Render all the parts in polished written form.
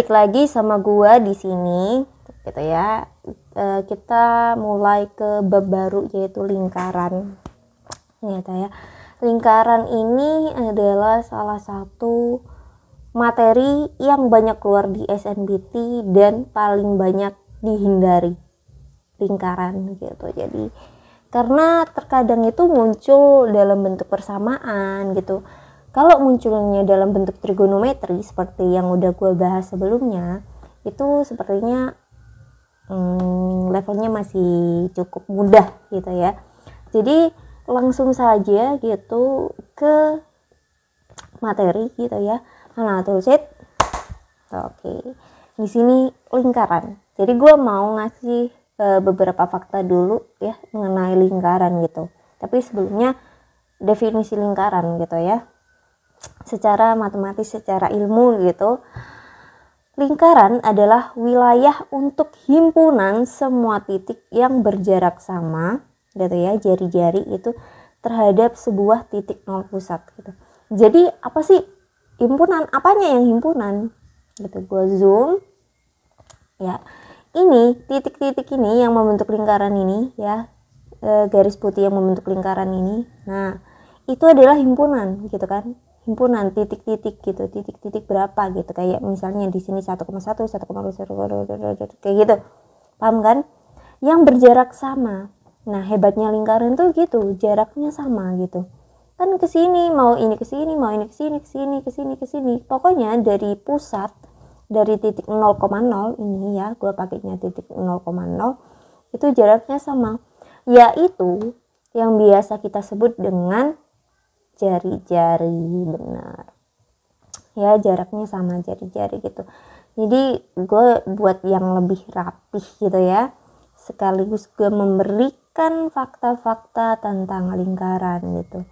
balik lagi sama gua di sini gitu ya. Kita mulai ke bab baru yaitu lingkaran. Gitu ya. Lingkaran ini adalah salah satu materi yang banyak keluar di SNBT dan paling banyak dihindari, lingkaran gitu. Jadi karena terkadang itu muncul dalam bentuk persamaan gitu. Kalau munculnya dalam bentuk trigonometri seperti yang udah gue bahas sebelumnya, itu sepertinya levelnya masih cukup mudah gitu ya. Jadi langsung saja gitu ke materi gitu ya. Nah, tuh set. Oke. Di sini lingkaran. Jadi gue mau ngasih beberapa fakta dulu ya mengenai lingkaran gitu. Tapi sebelumnya definisi lingkaran gitu ya. Secara matematis, secara ilmu gitu. Lingkaran adalah wilayah untuk himpunan semua titik yang berjarak sama gitu ya, jari-jari itu terhadap sebuah titik nol pusat gitu. Jadi apa sih himpunan? Apanya yang himpunan? Gitu, gue zoom ya. Ini titik-titik ini yang membentuk lingkaran ini ya, garis putih yang membentuk lingkaran ini. Nah, itu adalah himpunan gitu kan. Himpunan titik-titik gitu, titik-titik berapa gitu, kayak misalnya di sini 1,1, 1,1 kayak gitu, paham kan? Yang berjarak sama. Nah, hebatnya lingkaran tuh gitu, jaraknya sama gitu kan, ke sini mau ini ke sini, mau ini ke sini, ke sini, ke sini, ke sini, pokoknya dari pusat, dari titik 0,0 ini ya, gue pakainya titik 0,0 itu jaraknya sama, yaitu yang biasa kita sebut dengan jari-jari. Benar ya, jaraknya sama jari-jari gitu. Jadi gue buat yang lebih rapih gitu ya, sekaligus gue memberikan fakta-fakta tentang lingkaran gitu.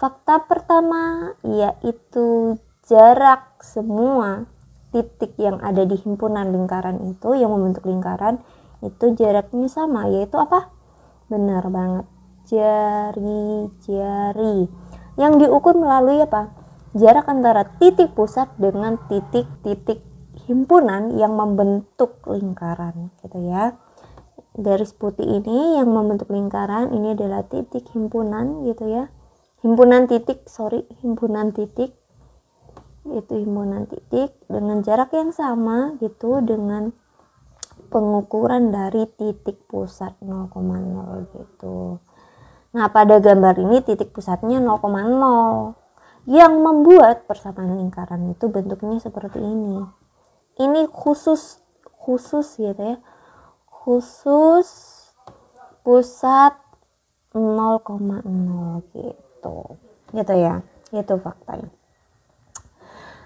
Fakta pertama yaitu jarak semua titik yang ada di himpunan lingkaran itu yang membentuk lingkaran itu jaraknya sama, yaitu apa? Benar banget, jari-jari. Yang diukur melalui apa? Jarak antara titik pusat dengan titik-titik himpunan yang membentuk lingkaran gitu ya. Garis putih ini yang membentuk lingkaran, ini adalah titik himpunan gitu ya. Himpunan titik itu himpunan titik dengan jarak yang sama gitu, dengan pengukuran dari titik pusat 0,0 gitu. Nah, pada gambar ini titik pusatnya 0,0 yang membuat persamaan lingkaran itu bentuknya seperti ini. Ini khusus gitu ya, khusus pusat 0,0 gitu ya, itu faktanya.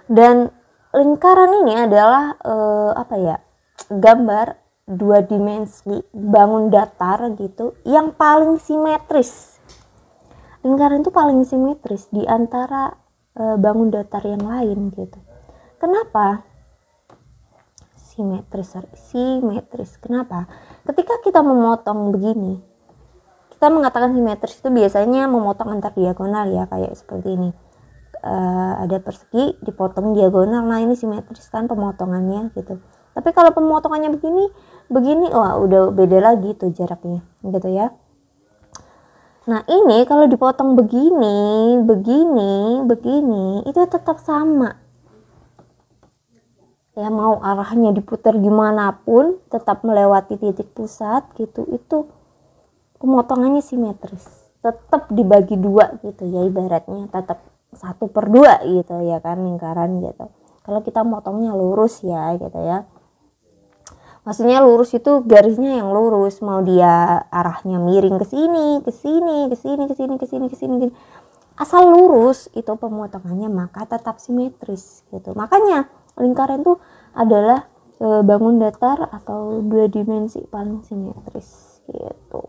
Dan lingkaran ini adalah gambar dua dimensi bangun datar gitu yang paling simetris. Lingkaran itu paling simetris di antara bangun datar yang lain gitu. Kenapa simetris? Kenapa? Ketika kita memotong begini, kita mengatakan simetris itu biasanya memotong antar diagonal ya, kayak seperti ini. Ada persegi dipotong diagonal, nah ini simetris kan pemotongannya gitu. Tapi kalau pemotongannya begini, wah udah beda lagi tuh jaraknya gitu ya. Nah, ini kalau dipotong begini, itu tetap sama. Ya, mau arahnya diputar gimana pun tetap melewati titik pusat gitu, itu pemotongannya simetris. Tetap dibagi dua gitu ya, ibaratnya tetap 1/2 gitu ya kan, lingkaran gitu. Kalau kita motongnya lurus ya gitu ya. Maksudnya lurus itu garisnya yang lurus, mau dia arahnya miring ke sini, asal lurus itu pemotongannya maka tetap simetris gitu. Makanya lingkaran itu adalah bangun datar atau dua dimensi paling simetris gitu.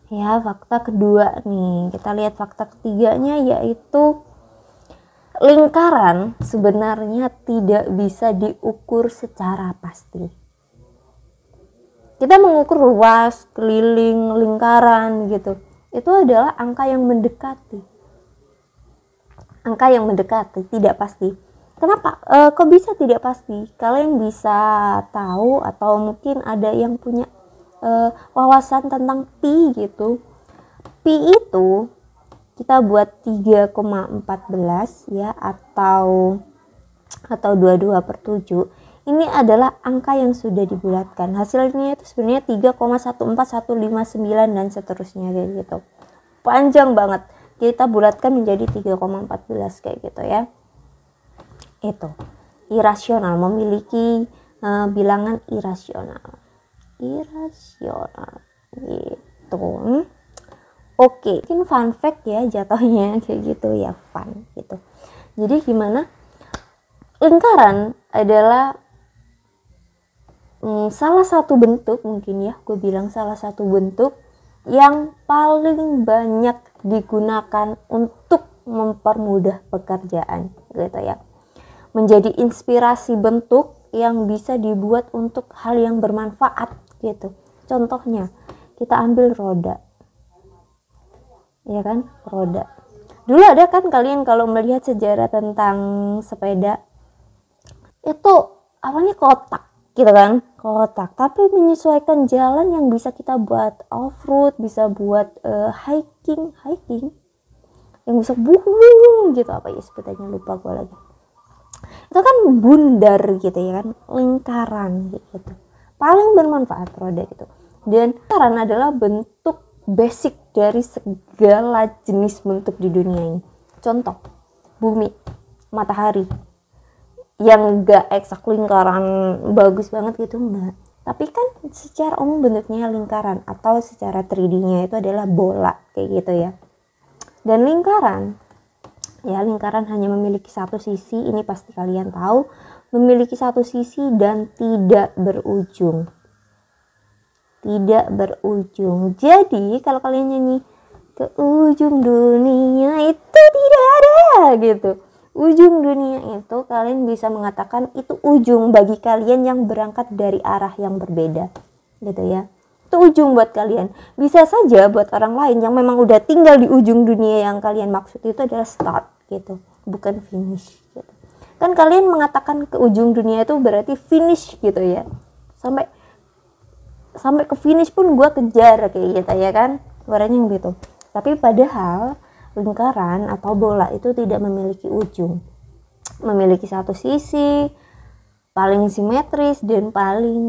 Ya, fakta kedua nih, kita lihat fakta ketiganya yaitu lingkaran sebenarnya tidak bisa diukur secara pasti. Kita mengukur luas, keliling, lingkaran gitu. Itu adalah angka yang mendekati. Angka yang mendekati, tidak pasti. Kenapa? Kok bisa tidak pasti? Kalian bisa tahu atau mungkin ada yang punya wawasan tentang pi gitu. Pi itu kita buat 3,14 ya, atau 22/7. Ini adalah angka yang sudah dibulatkan. Hasilnya itu sebenarnya 3,14159 dan seterusnya kayak gitu. Panjang banget. Kita bulatkan menjadi 3,14 kayak gitu ya. Itu irasional, memiliki bilangan irasional gitu. Oke, mungkin fun fact ya jatuhnya kayak gitu ya, fun gitu. Jadi gimana, lingkaran adalah salah satu bentuk, mungkin ya gue bilang salah satu bentuk yang paling banyak digunakan untuk mempermudah pekerjaan gitu ya. Menjadi inspirasi bentuk yang bisa dibuat untuk hal yang bermanfaat gitu. Contohnya kita ambil roda, ya kan, roda. Dulu ada kan kalian kalau melihat sejarah tentang sepeda, itu awalnya kotak gitu kan, kotak, tapi menyesuaikan jalan yang bisa kita buat off-road, bisa buat hiking yang bisa buhung gitu, apa ya sebutannya, lupa gue lagi. Itu kan bundar gitu ya kan, lingkaran gitu, paling bermanfaat roda gitu. Dan lingkaran adalah bentuk basic dari segala jenis bentuk di dunia ini. Contoh, bumi, matahari, yang enggak eksak lingkaran bagus banget gitu, enggak, tapi kan secara umum bentuknya lingkaran, atau secara 3D-nya itu adalah bola kayak gitu ya. Dan lingkaran hanya memiliki satu sisi, ini pasti kalian tahu, memiliki satu sisi dan tidak berujung. Jadi kalau kalian nyanyi ke ujung dunia itu tidak ada gitu, ujung dunia itu kalian bisa mengatakan itu ujung bagi kalian yang berangkat dari arah yang berbeda gitu ya. Itu ujung buat kalian. Bisa saja buat orang lain yang memang udah tinggal di ujung dunia yang kalian maksud itu adalah start gitu, bukan finish gitu. Kan kalian mengatakan ke ujung dunia itu berarti finish gitu ya, sampai ke finish pun gue kejar kayak gitu ya kan, warnanya gitu. Tapi padahal lingkaran atau bola itu tidak memiliki ujung, memiliki satu sisi, paling simetris, dan paling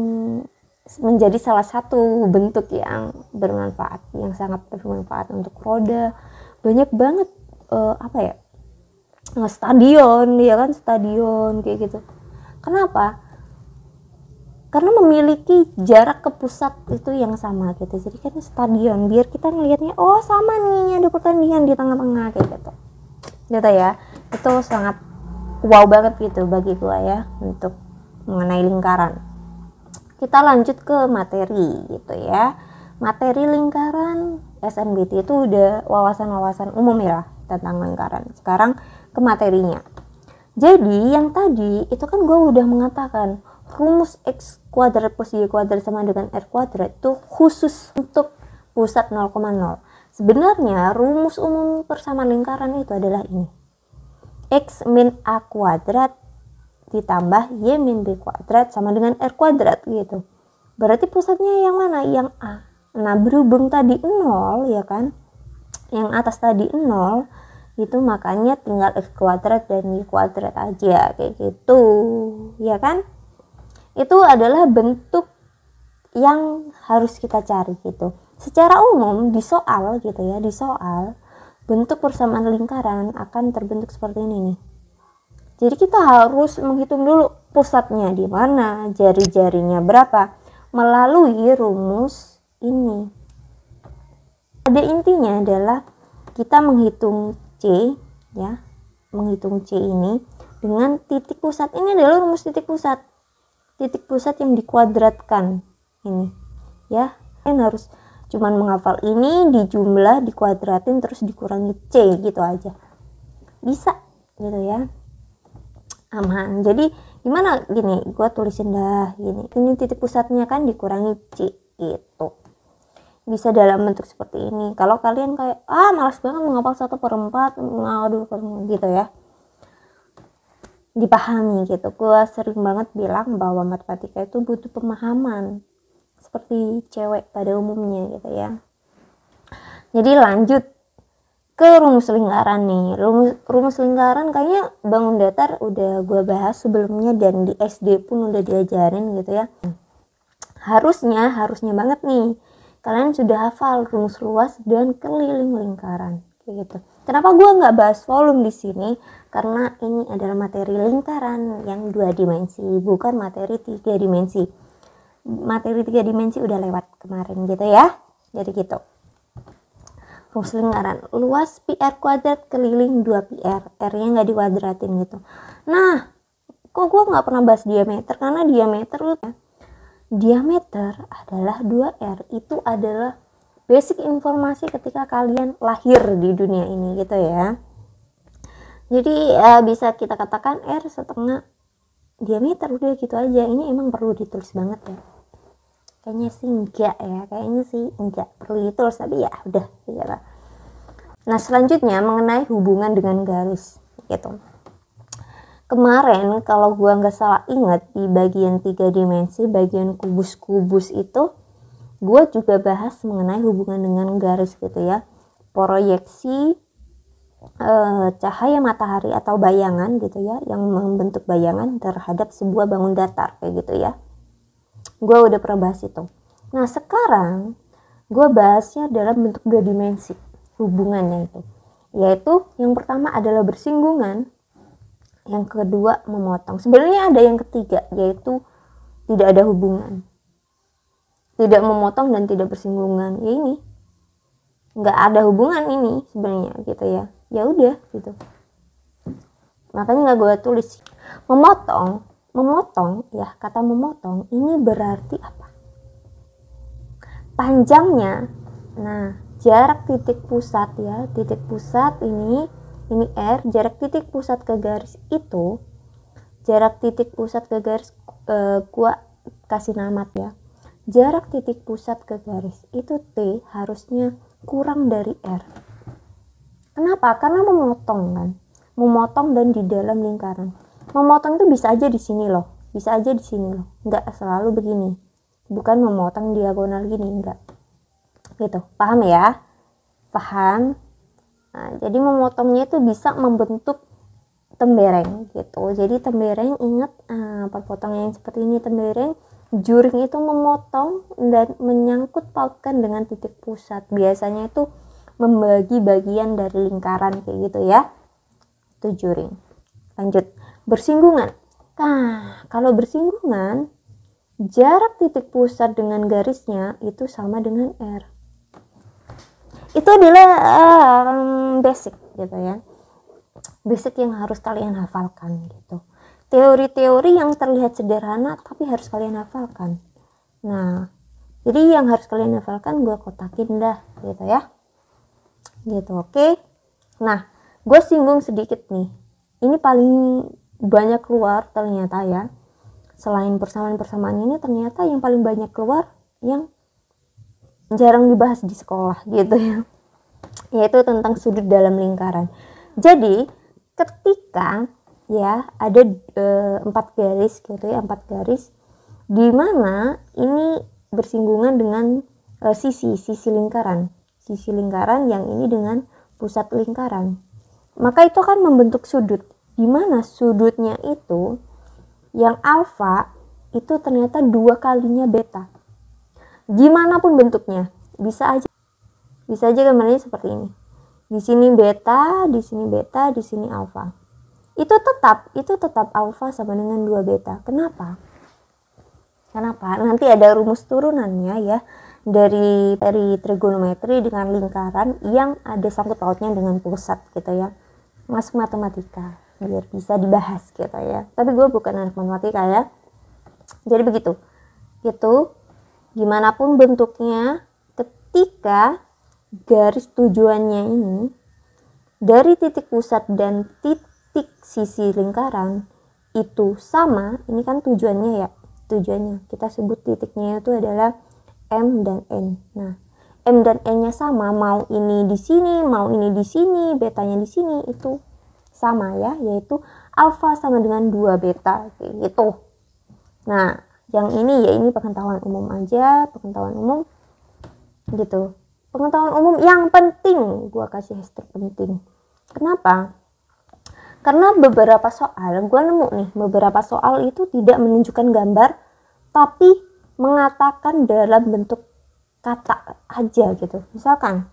menjadi salah satu bentuk yang bermanfaat, yang sangat bermanfaat untuk roda. Banyak banget stadion ya kan, stadion kayak gitu. Kenapa? Karena memiliki jarak ke pusat itu yang sama gitu. Jadi kan stadion biar kita ngelihatnya oh sama nih, ada pertandingan di tengah-tengah kayak gitu ya. Itu sangat wow banget gitu bagi gue ya untuk mengenai lingkaran. Kita lanjut ke materi gitu ya. Materi lingkaran SNBT itu udah wawasan-wawasan umum ya tentang lingkaran. Sekarang ke materinya. Jadi yang tadi itu kan gue udah mengatakan rumus X kuadrat plus Y kuadrat sama dengan R kuadrat itu khusus untuk pusat 0,0. Sebenarnya rumus umum persamaan lingkaran itu adalah ini. X min A kuadrat ditambah Y min B kuadrat sama dengan R kuadrat gitu. Berarti pusatnya yang mana? Yang A. Nah berhubung tadi 0 ya kan, yang atas tadi 0, itu makanya tinggal X kuadrat dan Y kuadrat aja kayak gitu ya kan. Itu adalah bentuk yang harus kita cari gitu. Secara umum di soal gitu ya, di soal bentuk persamaan lingkaran akan terbentuk seperti ini nih. Jadi kita harus menghitung dulu pusatnya di mana, jari-jarinya berapa, melalui rumus ini. Pada intinya adalah kita menghitung C ya, menghitung C ini dengan titik pusat. Ini adalah rumus titik pusat. Titik pusat yang dikuadratkan ini ya. Kalian harus cuman menghafal ini, dijumlah, dikuadratin, terus dikurangi C gitu aja. Bisa gitu ya. Aman. Jadi gimana gini, gua tulisin dah gini. Ini titik pusatnya kan dikurangi C gitu. Bisa dalam bentuk seperti ini. Kalau kalian kayak malas banget menghafal 1/4, aduh gitu ya. dipahami gitu. Gue sering banget bilang bahwa matematika itu butuh pemahaman seperti cewek pada umumnya gitu ya. Jadi lanjut ke rumus lingkaran nih. Rumus lingkaran kayaknya bangun datar udah gue bahas sebelumnya dan di SD pun udah diajarin gitu ya. Harusnya banget nih kalian sudah hafal rumus luas dan keliling lingkaran kayak gitu. Kenapa gue nggak bahas volume di sini? Karena ini adalah materi lingkaran yang 2 dimensi, bukan materi 3 dimensi. Materi 3 dimensi udah lewat kemarin gitu ya. Jadi gitu. Rumus lingkaran luas PR kuadrat keliling 2PR, R-nya nggak dikuadratin gitu. Nah, kok gue nggak pernah bahas diameter? Karena diameter adalah 2R. Itu adalah basic informasi ketika kalian lahir di dunia ini gitu ya. Jadi bisa kita katakan R setengah diameter, udah gitu aja. Ini emang perlu ditulis banget ya? Kayaknya sih enggak perlu ditulis, tapi ya udah gitu. Nah selanjutnya mengenai hubungan dengan garis gitu. Kemarin kalau gua nggak salah ingat di bagian 3 dimensi, bagian kubus-kubus itu gue juga bahas mengenai hubungan dengan garis gitu ya. Proyeksi cahaya matahari atau bayangan gitu ya, yang membentuk bayangan terhadap sebuah bangun datar kayak gitu ya. Gue udah pernah bahas itu. Nah sekarang gue bahasnya dalam bentuk 2 dimensi hubungannya itu, yaitu yang pertama adalah bersinggungan, yang kedua memotong. Sebenarnya ada yang ketiga, yaitu tidak ada hubungan, tidak memotong dan tidak bersinggungan. Ya ini nggak ada hubungan ini sebenarnya gitu ya. Ya udah gitu, makanya nggak gue tulis. Memotong ya, kata memotong ini berarti apa? Panjangnya. Nah jarak titik pusat ya, titik pusat ini R, jarak titik pusat ke garis itu, jarak titik pusat ke garis gua kasih nama ya, jarak titik pusat ke garis itu T harusnya kurang dari R. Kenapa? Karena memotong kan, memotong dan di dalam lingkaran. Memotong itu bisa aja di sini loh, bisa aja di sini loh, nggak selalu begini. Bukan memotong diagonal gini, enggak gitu. Paham ya? Paham? Nah, jadi memotongnya itu bisa membentuk tembereng gitu. Jadi tembereng, ingat perpotongan yang seperti ini tembereng. Juring itu memotong dan menyangkut pautkan dengan titik pusat. Biasanya itu membagi bagian dari lingkaran kayak gitu ya. Itu juring. Lanjut, bersinggungan. Nah, kalau bersinggungan, jarak titik pusat dengan garisnya itu sama dengan R. Itu adalah basic gitu ya. Basic yang harus kalian hafalkan gitu. Teori-teori yang terlihat sederhana tapi harus kalian hafalkan. Nah, jadi yang harus kalian hafalkan gue kotakin dah gitu ya. Gitu, oke. Nah, gue singgung sedikit nih. Ini paling banyak keluar ternyata ya. Selain persamaan-persamaan ini ternyata yang paling banyak keluar yang jarang dibahas di sekolah gitu ya, yaitu tentang sudut dalam lingkaran. Jadi ketika ya ada 4 garis gitu ya, 4 garis di mana ini bersinggungan dengan sisi lingkaran yang ini dengan pusat lingkaran, maka itu akan membentuk sudut, di mana sudutnya itu yang alfa itu ternyata 2 kalinya beta. Gimana pun bentuknya, bisa aja gambarnya seperti ini. Di sini beta, di sini beta, di sini alfa. Itu tetap alfa sama dengan 2 beta. Kenapa? Nanti ada rumus turunannya ya dari trigonometri dengan lingkaran yang ada sangkut pautnya dengan pusat gitu ya. Masuk matematika biar bisa dibahas gitu ya. Tapi gue bukan anak matematika ya. Jadi begitu. Gitu. Gimana pun bentuknya, ketika garis tujuannya ini dari titik pusat dan titik sisi lingkaran itu sama, ini kan tujuannya ya, kita sebut titiknya itu adalah M dan N. Nah, M dan N-nya sama, mau ini di sini, mau ini di sini, betanya di sini, itu sama ya, yaitu alfa sama dengan 2 beta kayak gitu. Nah, yang ini ya ini pengetahuan umum aja, pengetahuan umum gitu. Pengetahuan umum yang penting, gua kasih hashtag penting. Kenapa? Karena beberapa soal, gua nemu nih, beberapa soal itu tidak menunjukkan gambar, tapi mengatakan dalam bentuk kata aja gitu. Misalkan,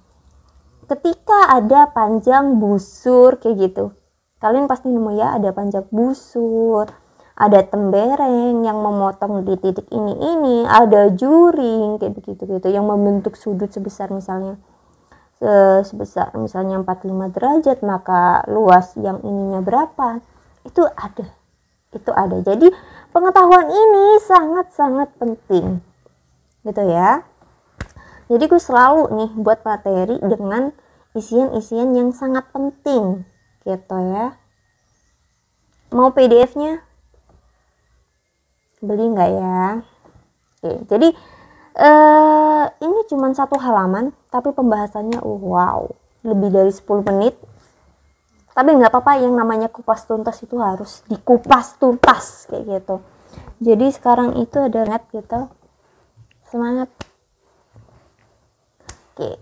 ketika ada panjang busur kayak gitu, kalian pasti nemu ya, ada panjang busur, ada tembereng yang memotong di titik ini, ada juring kayak begitu gitu yang membentuk sudut sebesar misalnya 45 derajat, maka luas yang ininya berapa, itu ada. Jadi pengetahuan ini sangat-sangat penting gitu ya. Jadi gue selalu nih buat materi dengan isian-isian yang sangat penting gitu ya. Mau PDF-nya? Beli nggak ya? Oke, jadi ini cuma 1 halaman tapi pembahasannya wow, lebih dari 10 menit. Tapi nggak apa-apa, yang namanya kupas tuntas itu harus dikupas tuntas kayak gitu. Jadi sekarang itu ada net gitu. Semangat. Oke.